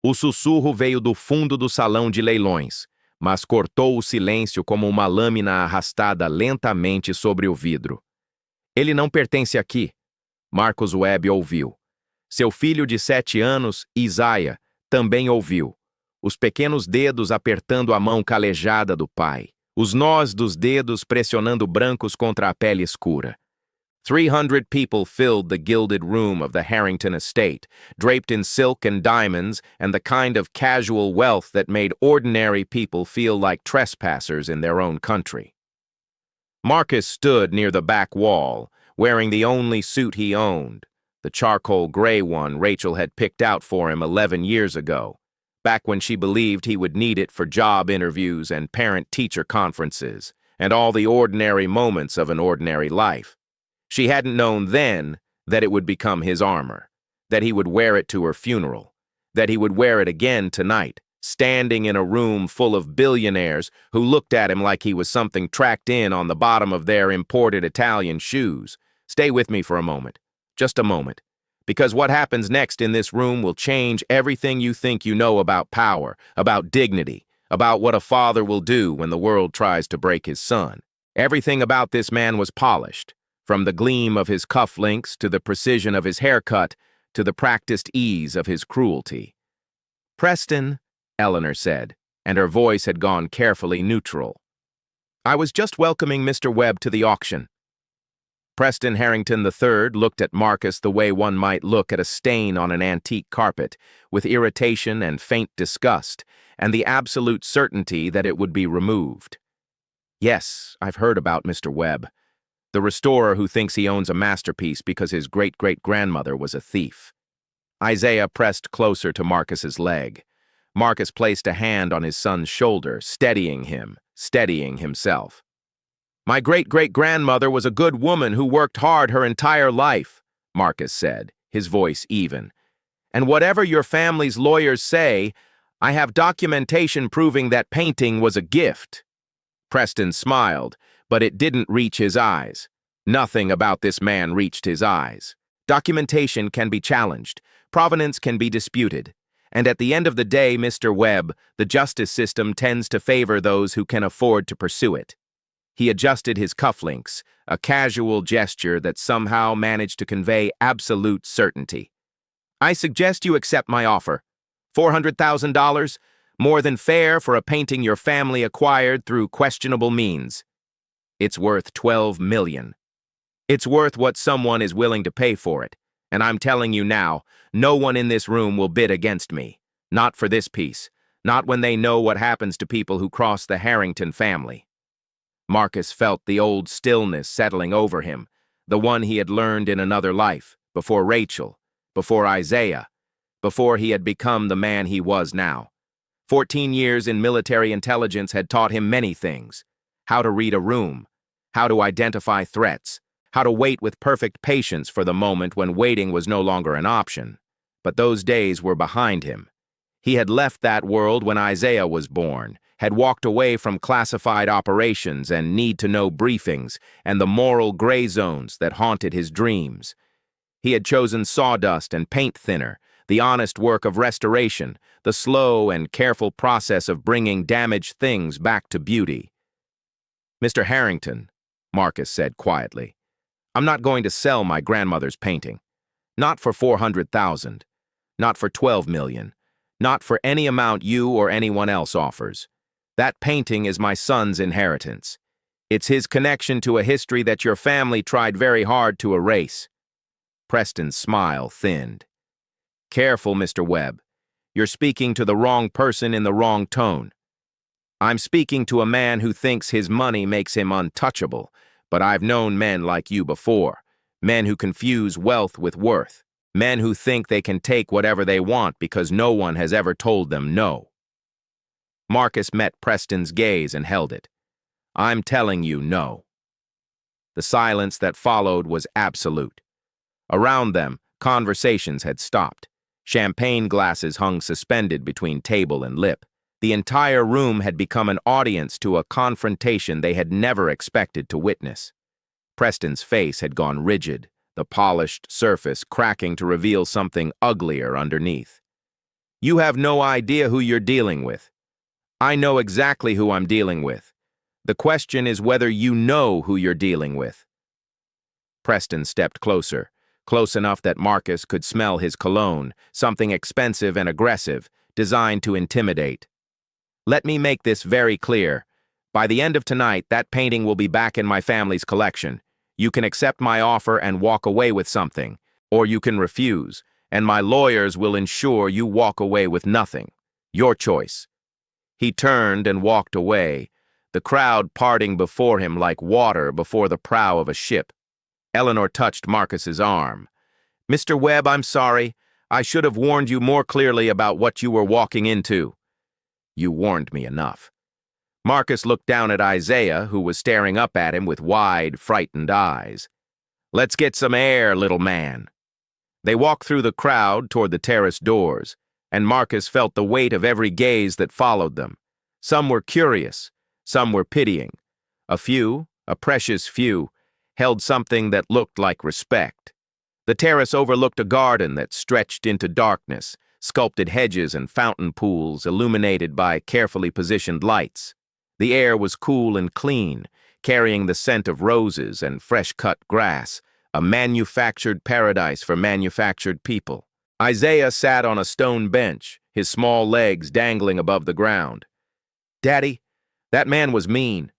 O sussurro veio do fundo do salão de leilões, mas cortou o silêncio como uma lâmina arrastada lentamente sobre o vidro. Ele não pertence aqui. Marcus Webb ouviu. Seu filho de 7 anos, Isaiah, também ouviu. Os pequenos dedos apertando a mão calejada do pai. Os nós dos dedos pressionando brancos contra a pele escura. 300 people filled the gilded room of the Harrington estate, draped in silk and diamonds and the kind of casual wealth that made ordinary people feel like trespassers in their own country. Marcus stood near the back wall, wearing the only suit he owned, the charcoal gray one Rachel had picked out for him 11 years ago, back when she believed he would need it for job interviews and parent-teacher conferences, and all the ordinary moments of an ordinary life. She hadn't known then that it would become his armor, that he would wear it to her funeral, that he would wear it again tonight, standing in a room full of billionaires who looked at him like he was something tracked in on the bottom of their imported Italian shoes. Stay with me for a moment, just a moment, because what happens next in this room will change everything you think you know about power, about dignity, about what a father will do when the world tries to break his son. Everything about this man was polished, from the gleam of his cufflinks to the precision of his haircut to the practiced ease of his cruelty. "Preston," Eleanor said, and her voice had gone carefully neutral. "I was just welcoming Mr. Webb to the auction." Preston Harrington III looked at Marcus the way one might look at a stain on an antique carpet, with irritation and faint disgust, and the absolute certainty that it would be removed. "Yes, I've heard about Mr. Webb. The restorer who thinks he owns a masterpiece because his great-great-grandmother was a thief." Isaiah pressed closer to Marcus's leg. Marcus placed a hand on his son's shoulder, steadying him, steadying himself. "My great-great-grandmother was a good woman who worked hard her entire life," Marcus said, his voice even. "And whatever your family's lawyers say, I have documentation proving that painting was a gift." Preston smiled, but it didn't reach his eyes. Nothing about this man reached his eyes. Documentation can be challenged, provenance can be disputed, and at the end of the day, Mr. Webb, the justice system tends to favor those who can afford to pursue it. He adjusted his cufflinks, a casual gesture that somehow managed to convey absolute certainty. "I suggest you accept my offer. $400,000, more than fair for a painting your family acquired through questionable means. It's worth $12 million. It's worth what someone is willing to pay for it, and I'm telling you now, no one in this room will bid against me. Not for this piece, not when they know what happens to people who cross the Harrington family." Marcus felt the old stillness settling over him, the one he had learned in another life, before Rachel, before Isaiah, before he had become the man he was now. 14 years in military intelligence had taught him many things: how to read a room, how to identify threats, how to wait with perfect patience for the moment when waiting was no longer an option. But those days were behind him. He had left that world when Isaiah was born, had walked away from classified operations and need-to-know briefings and the moral gray zones that haunted his dreams. He had chosen sawdust and paint thinner, the honest work of restoration, the slow and careful process of bringing damaged things back to beauty. "Mr. Harrington," Marcus said quietly, "I'm not going to sell my grandmother's painting. Not for $400,000. Not for $12 million. Not for any amount you or anyone else offers. That painting is my son's inheritance. It's his connection to a history that your family tried very hard to erase." Preston's smile thinned. "Careful, Mr. Webb. You're speaking to the wrong person in the wrong tone. I'm speaking to a man who thinks his money makes him untouchable, but I've known men like you before, men who confuse wealth with worth, men who think they can take whatever they want because no one has ever told them no." Marcus met Preston's gaze and held it. "I'm telling you no." The silence that followed was absolute. Around them, conversations had stopped. Champagne glasses hung suspended between table and lip. The entire room had become an audience to a confrontation they had never expected to witness. Preston's face had gone rigid, the polished surface cracking to reveal something uglier underneath. You have no idea who you're dealing with. I know exactly who I'm dealing with. The question is whether you know who you're dealing with. Preston stepped closer, close enough that Marcus could smell his cologne, something expensive and aggressive, designed to intimidate. Let me make this very clear. By the end of tonight, that painting will be back in my family's collection. You can accept my offer and walk away with something, or you can refuse, and my lawyers will ensure you walk away with nothing. Your choice. He turned and walked away, the crowd parting before him like water before the prow of a ship. Eleanor touched Marcus's arm. Mr. Webb, I'm sorry. I should have warned you more clearly about what you were walking into. You warned me enough. Marcus looked down at Isaiah, who was staring up at him with wide, frightened eyes. Let's get some air, little man. They walked through the crowd toward the terrace doors, and Marcus felt the weight of every gaze that followed them. Some were curious, some were pitying. A few, a precious few, held something that looked like respect. The terrace overlooked a garden that stretched into darkness, sculpted hedges and fountain pools illuminated by carefully positioned lights. The air was cool and clean, carrying the scent of roses and fresh-cut grass, a manufactured paradise for manufactured people. Isaiah sat on a stone bench, his small legs dangling above the ground. Daddy, that man was mean.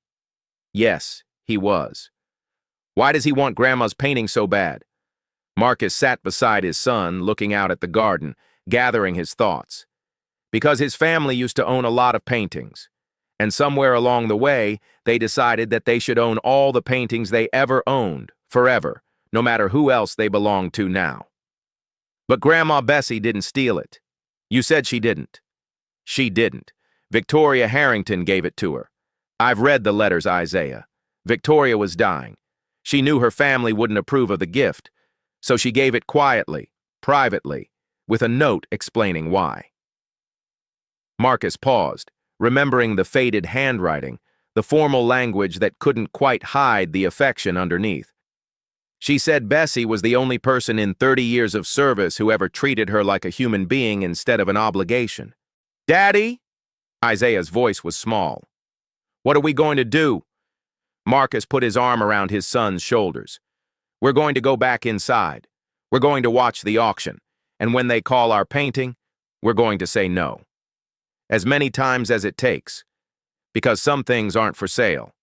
Yes, he was. Why does he want Grandma's painting so bad? Marcus sat beside his son, looking out at the garden, gathering his thoughts. Because his family used to own a lot of paintings, and somewhere along the way, they decided that they should own all the paintings they ever owned, forever, no matter who else they belonged to now. But Grandma Bessie didn't steal it. You said she didn't. She didn't. Victoria Harrington gave it to her. I've read the letters, Isaiah. Victoria was dying. She knew her family wouldn't approve of the gift, so she gave it quietly, privately, with a note explaining why. Marcus paused, remembering the faded handwriting, the formal language that couldn't quite hide the affection underneath. She said Bessie was the only person in 30 years of service who ever treated her like a human being instead of an obligation. Daddy? Isaiah's voice was small. What are we going to do? Marcus put his arm around his son's shoulders. We're going to go back inside. We're going to watch the auction. And when they call our painting, we're going to say no. As many times as it takes. Because some things aren't for sale.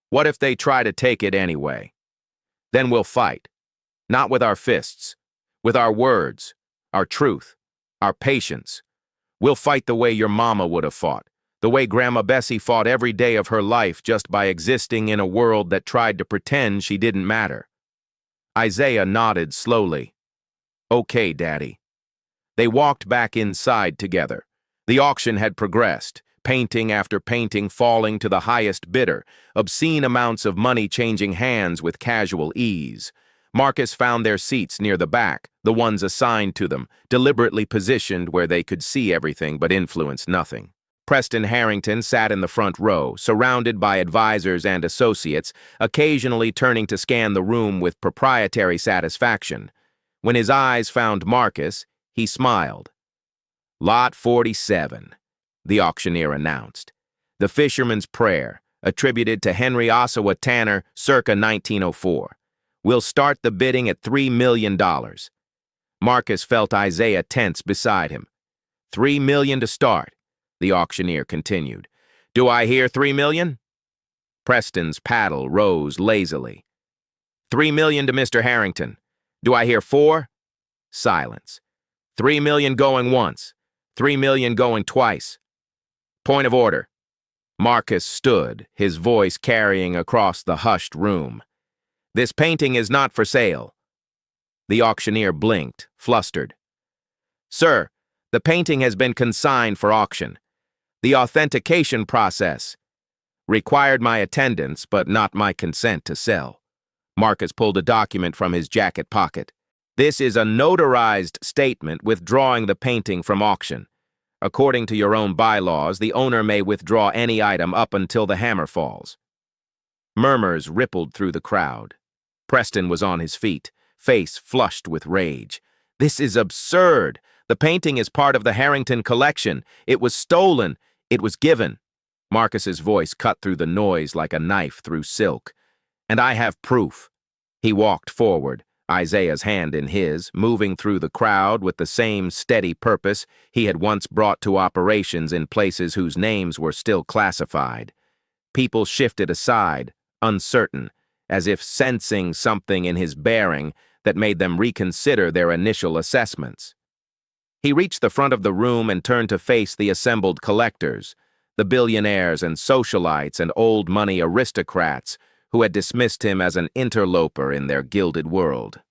What if they try to take it anyway? Then we'll fight. Not with our fists. With our words, our truth, our patience. We'll fight the way your mama would have fought. The way Grandma Bessie fought every day of her life just by existing in a world that tried to pretend she didn't matter. Isaiah nodded slowly. Okay, Daddy. They walked back inside together. The auction had progressed, painting after painting falling to the highest bidder, obscene amounts of money changing hands with casual ease. Marcus found their seats near the back, the ones assigned to them, deliberately positioned where they could see everything but influence nothing. Preston Harrington sat in the front row, surrounded by advisors and associates, occasionally turning to scan the room with proprietary satisfaction. When his eyes found Marcus, he smiled. Lot 47, the auctioneer announced. The Fisherman's Prayer, attributed to Henry Ossawa Tanner, circa 1904. We'll start the bidding at $3 million. Marcus felt Isaiah tense beside him. $3 million to start. The auctioneer continued. Do I hear $3 million? Preston's paddle rose lazily. $3 million to Mr. Harrington. Do I hear 4? Silence. $3 million going once. $3 million going twice. Point of order. Marcus stood, his voice carrying across the hushed room. This painting is not for sale. The auctioneer blinked, flustered. Sir, the painting has been consigned for auction. The authentication process required my attendance, but not my consent to sell. Marcus pulled a document from his jacket pocket. This is a notarized statement withdrawing the painting from auction. According to your own bylaws, the owner may withdraw any item up until the hammer falls. Murmurs rippled through the crowd. Preston was on his feet, face flushed with rage. This is absurd. The painting is part of the Harrington collection. It was stolen. It was given. Marcus's voice cut through the noise like a knife through silk. And I have proof. He walked forward, Isaiah's hand in his, moving through the crowd with the same steady purpose he had once brought to operations in places whose names were still classified. People shifted aside, uncertain, as if sensing something in his bearing that made them reconsider their initial assessments. He reached the front of the room and turned to face the assembled collectors, the billionaires and socialites and old money aristocrats who had dismissed him as an interloper in their gilded world.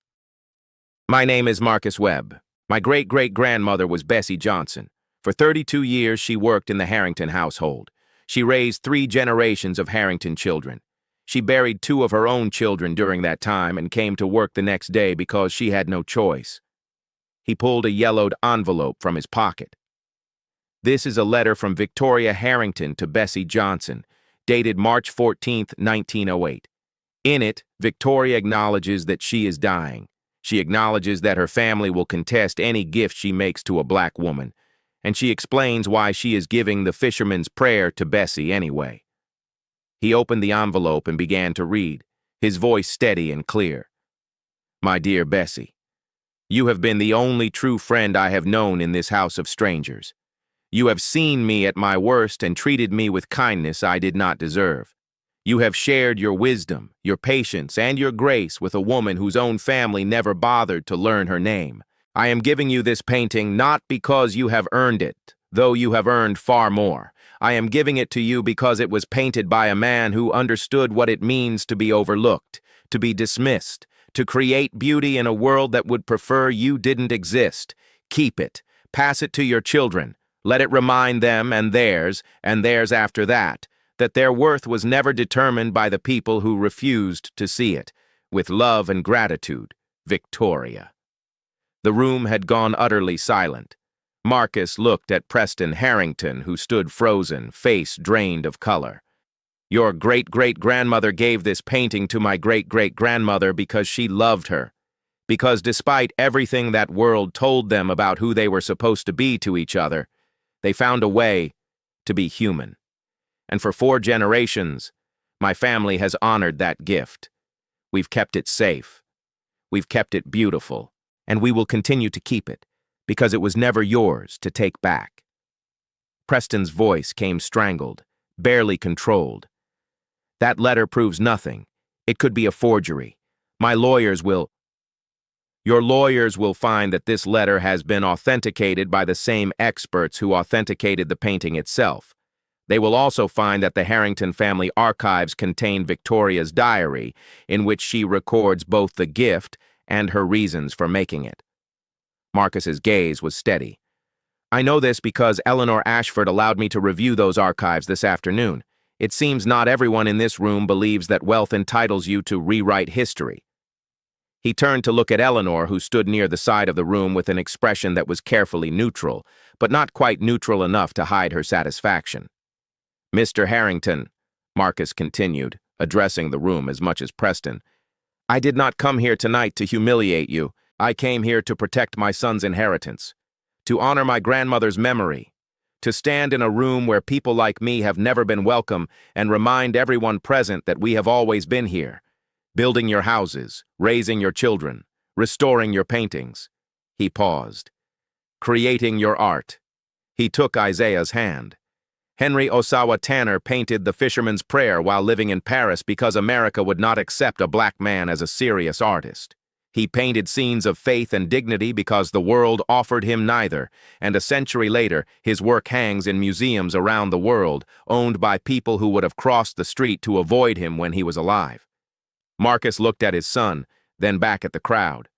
My name is Marcus Webb. My great-great-grandmother was Bessie Johnson. For 32 years, she worked in the Harrington household. She raised 3 generations of Harrington children. She buried 2 of her own children during that time and came to work the next day because she had no choice. He pulled a yellowed envelope from his pocket. This is a letter from Victoria Harrington to Bessie Johnson, dated March 14, 1908. In it, Victoria acknowledges that she is dying. She acknowledges that her family will contest any gift she makes to a black woman, and she explains why she is giving the fisherman's prayer to Bessie anyway. He opened the envelope and began to read, his voice steady and clear. My dear Bessie, you have been the only true friend I have known in this house of strangers. You have seen me at my worst and treated me with kindness I did not deserve. You have shared your wisdom, your patience, and your grace with a woman whose own family never bothered to learn her name. I am giving you this painting not because you have earned it, though you have earned far more. I am giving it to you because it was painted by a man who understood what it means to be overlooked, to be dismissed, to create beauty in a world that would prefer you didn't exist. Keep it. Pass it to your children. Let it remind them and theirs after that their worth was never determined by the people who refused to see it. With love and gratitude, Victoria. The room had gone utterly silent. Marcus looked at Preston Harrington, who stood frozen, face drained of color. Your great-great-grandmother gave this painting to my great-great-grandmother because she loved her. Because despite everything that world told them about who they were supposed to be to each other, they found a way to be human. And for 4 generations, my family has honored that gift. We've kept it safe. We've kept it beautiful. And we will continue to keep it, because it was never yours to take back. Preston's voice came strangled, barely controlled. That letter proves nothing. It could be a forgery. Your lawyers will find that this letter has been authenticated by the same experts who authenticated the painting itself. They will also find that the Harrington family archives contain Victoria's diary, in which she records both the gift and her reasons for making it. Marcus's gaze was steady. I know this because Eleanor Ashford allowed me to review those archives this afternoon. It seems not everyone in this room believes that wealth entitles you to rewrite history. He turned to look at Eleanor, who stood near the side of the room with an expression that was carefully neutral, but not quite neutral enough to hide her satisfaction. Mr. Harrington, Marcus continued, addressing the room as much as Preston, I did not come here tonight to humiliate you. I came here to protect my son's inheritance, to honor my grandmother's memory, to stand in a room where people like me have never been welcome and remind everyone present that we have always been here, building your houses, raising your children, restoring your paintings. He paused. Creating your art. He took Isaiah's hand. Henry Ossawa Tanner painted The Fisherman's Prayer while living in Paris because America would not accept a black man as a serious artist. He painted scenes of faith and dignity because the world offered him neither, and a century later, his work hangs in museums around the world, owned by people who would have crossed the street to avoid him when he was alive. Marcus looked at his son, then back at the crowd.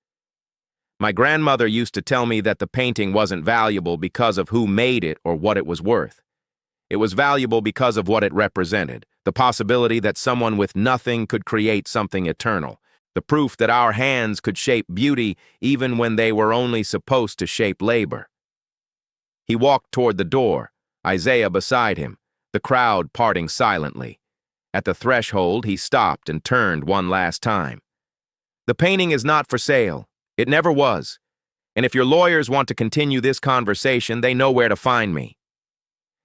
My grandmother used to tell me that the painting wasn't valuable because of who made it or what it was worth. It was valuable because of what it represented, the possibility that someone with nothing could create something eternal, the proof that our hands could shape beauty even when they were only supposed to shape labor. He walked toward the door, Isaiah beside him, the crowd parting silently. At the threshold, he stopped and turned one last time. The painting is not for sale. It never was. And if your lawyers want to continue this conversation, they know where to find me."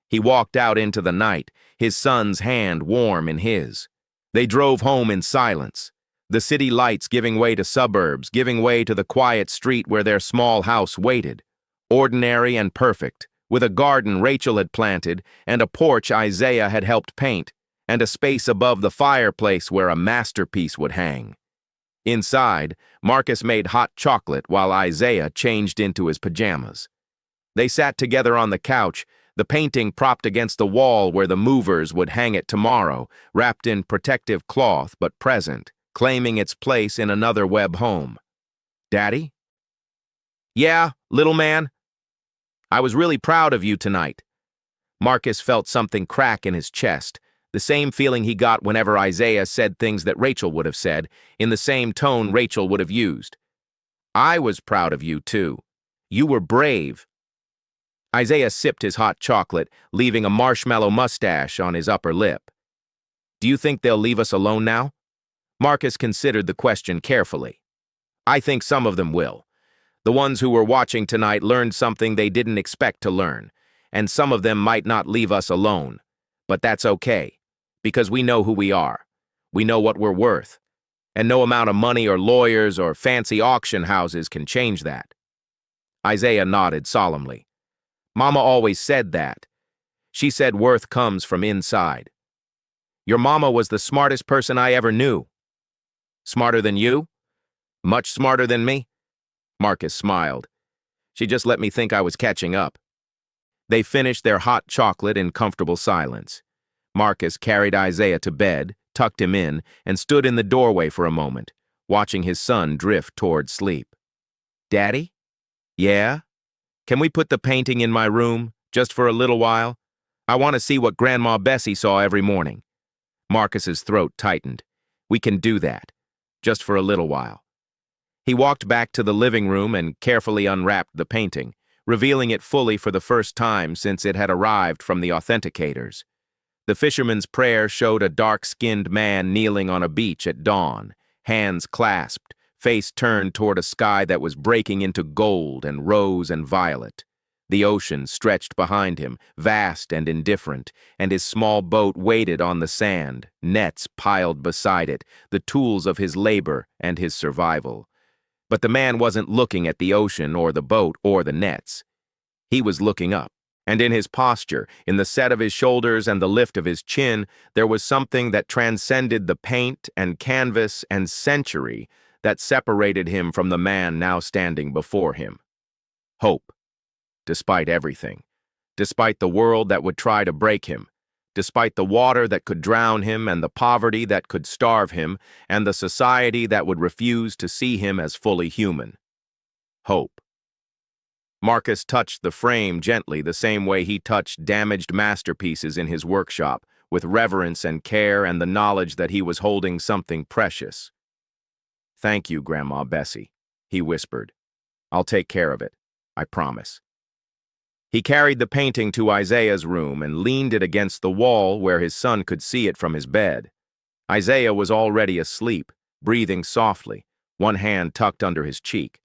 He walked out into the night, his son's hand warm in his. They drove home in silence, the city lights giving way to suburbs, giving way to the quiet street where their small house waited. Ordinary and perfect, with a garden Rachel had planted, and a porch Isaiah had helped paint, and a space above the fireplace where a masterpiece would hang. Inside, Marcus made hot chocolate while Isaiah changed into his pajamas. They sat together on the couch, the painting propped against the wall where the movers would hang it tomorrow, wrapped in protective cloth but present, claiming its place in another web home. "Daddy?" "Yeah, little man? I was really proud of you tonight." Marcus felt something crack in his chest, the same feeling he got whenever Isaiah said things that Rachel would have said, in the same tone Rachel would have used. "I was proud of you, too. You were brave." Isaiah sipped his hot chocolate, leaving a marshmallow mustache on his upper lip. "Do you think they'll leave us alone now?" Marcus considered the question carefully. "I think some of them will. The ones who were watching tonight learned something they didn't expect to learn, and some of them might not leave us alone. But that's okay, because we know who we are. We know what we're worth, and no amount of money or lawyers or fancy auction houses can change that." Isaiah nodded solemnly. "Mama always said that. She said worth comes from inside. Your mama was the smartest person I ever knew." "Smarter than you? Much smarter than me?" Marcus smiled. "She just let me think I was catching up." They finished their hot chocolate in comfortable silence. Marcus carried Isaiah to bed, tucked him in, and stood in the doorway for a moment, watching his son drift toward sleep. "Daddy?" "Yeah? Can we put the painting in my room, just for a little while? I want to see what Grandma Bessie saw every morning." Marcus's throat tightened. "We can do that, just for a little while." He walked back to the living room and carefully unwrapped the painting, revealing it fully for the first time since it had arrived from the authenticators. The fisherman's prayer showed a dark-skinned man kneeling on a beach at dawn, hands clasped, face turned toward a sky that was breaking into gold and rose and violet. The ocean stretched behind him, vast and indifferent, and his small boat waited on the sand, nets piled beside it, the tools of his labor and his survival. But the man wasn't looking at the ocean or the boat or the nets. He was looking up, and in his posture, in the set of his shoulders and the lift of his chin, there was something that transcended the paint and canvas and century that separated him from the man now standing before him. Hope. Despite everything. Despite the world that would try to break him. Despite the water that could drown him and the poverty that could starve him and the society that would refuse to see him as fully human. Hope. Marcus touched the frame gently the same way he touched damaged masterpieces in his workshop, with reverence and care and the knowledge that he was holding something precious. "Thank you, Grandma Bessie," he whispered. "I'll take care of it, I promise." He carried the painting to Isaiah's room and leaned it against the wall where his son could see it from his bed. Isaiah was already asleep, breathing softly, one hand tucked under his cheek.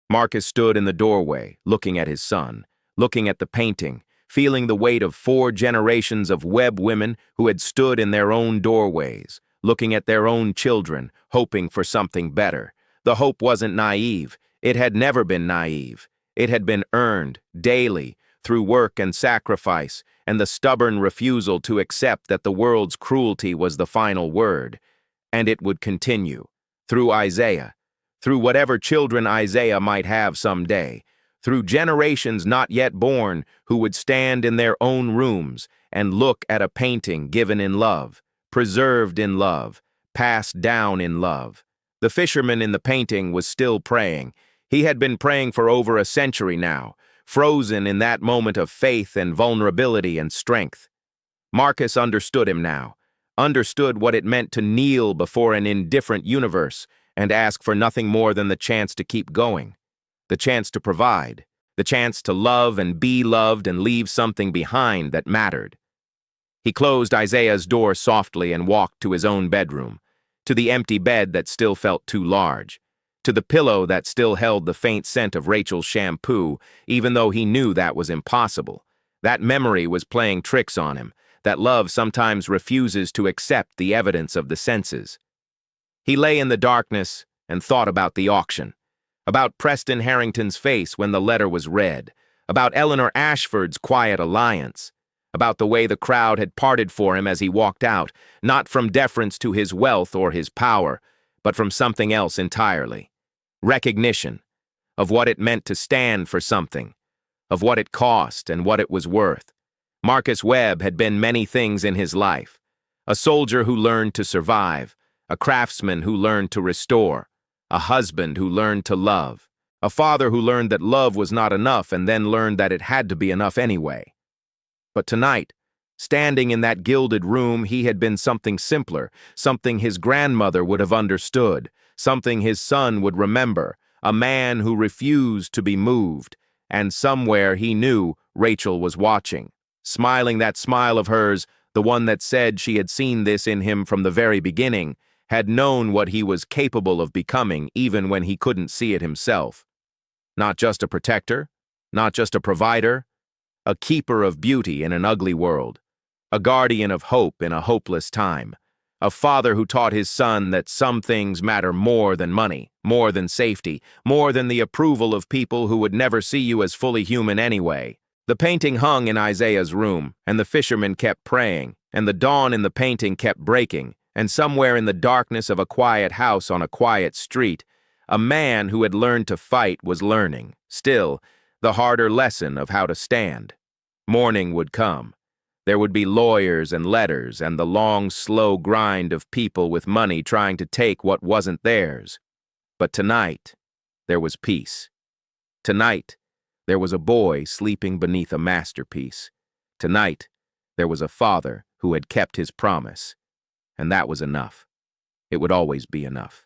Marcus stood in the doorway, looking at his son, looking at the painting, feeling the weight of 4 generations of web women who had stood in their own doorways, looking at their own children, hoping for something better. The hope wasn't naive. It had never been naive. It had been earned, daily, through work and sacrifice, and the stubborn refusal to accept that the world's cruelty was the final word. And it would continue, through Isaiah, through whatever children Isaiah might have someday, through generations not yet born who would stand in their own rooms and look at a painting given in love, preserved in love, passed down in love. The fisherman in the painting was still praying. He had been praying for over a century now, frozen in that moment of faith and vulnerability and strength. Marcus understood him now, understood what it meant to kneel before an indifferent universe and ask for nothing more than the chance to keep going, the chance to provide, the chance to love and be loved and leave something behind that mattered. He closed Isaiah's door softly and walked to his own bedroom, to the empty bed that still felt too large, to the pillow that still held the faint scent of Rachel's shampoo, even though he knew that was impossible. That memory was playing tricks on him, that love sometimes refuses to accept the evidence of the senses. He lay in the darkness and thought about the auction, about Preston Harrington's face when the letter was read, about Eleanor Ashford's quiet alliance, about the way the crowd had parted for him as he walked out, not from deference to his wealth or his power, but from something else entirely. Recognition of what it meant to stand for something, of what it cost and what it was worth. Marcus Webb had been many things in his life. A soldier who learned to survive, a craftsman who learned to restore, a husband who learned to love, a father who learned that love was not enough and then learned that it had to be enough anyway. But tonight, standing in that gilded room, he had been something simpler, something his grandmother would have understood, something his son would remember, a man who refused to be moved, and somewhere he knew Rachel was watching, smiling that smile of hers, the one that said she had seen this in him from the very beginning, had known what he was capable of becoming even when he couldn't see it himself. Not just a protector, not just a provider, a keeper of beauty in an ugly world, a guardian of hope in a hopeless time, a father who taught his son that some things matter more than money, more than safety, more than the approval of people who would never see you as fully human anyway. The painting hung in Isaiah's room, and the fisherman kept praying, and the dawn in the painting kept breaking, and somewhere in the darkness of a quiet house on a quiet street, a man who had learned to fight was learning, still, the harder lesson of how to stand. Morning would come. There would be lawyers and letters and the long, slow grind of people with money trying to take what wasn't theirs. But tonight, there was peace. Tonight, there was a boy sleeping beneath a masterpiece. Tonight, there was a father who had kept his promise. And that was enough. It would always be enough.